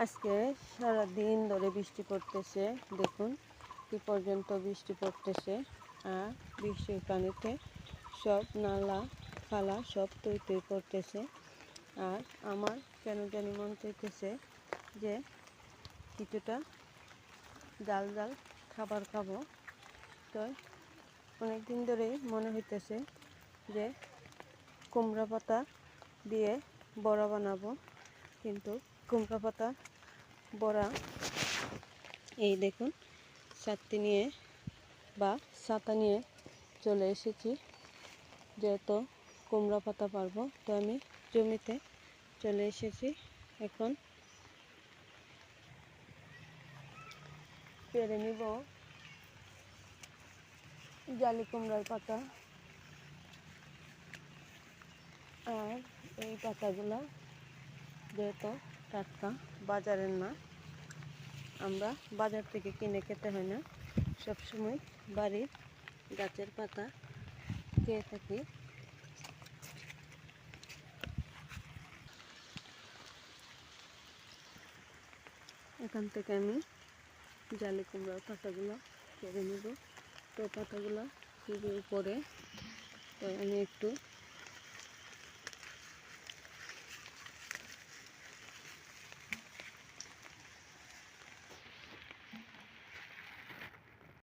আজকে সারা দিন ধরে বৃষ্টি পড়তেছে, দেখুন কি পর্যন্ত বৃষ্টি পড়তেছে। আর বৃষ্টির পানিতে সব নালা খালা সব তৈ তৈ করতেছে। আর আমার কেন জানি মন চাইতেছে যে কিছুটা জাল জাল খাবার খাবো। তো অনেক দিন ধরেই মনে হইতেছে যে কুমড়া পাতা দিয়ে বড়া বানাবো, কিন্তু কুমড়া পাতা বড়া এই দেখুন ছাতি নিয়ে বা ছাতা নিয়ে চলে এসেছি, যেহেতু কুমড়া পাতা পারবো। তো আমি জমিতে চলে এসেছি, এখন পেরে নিব জালি কুমড়ার পাতা। আর এই পাতাগুলা যেহেতু টাটকা, বাজারের না, আমরা বাজার থেকে কিনে খেতে হয় না, সবসময় বাড়ির গাছের পাতা খেয়ে থাকি। এখান থেকে আমি জালি কুমড়ার পাতাগুলো কেটে নেব। তো পাতাগুলো খুবই উপরে, তো আমি একটু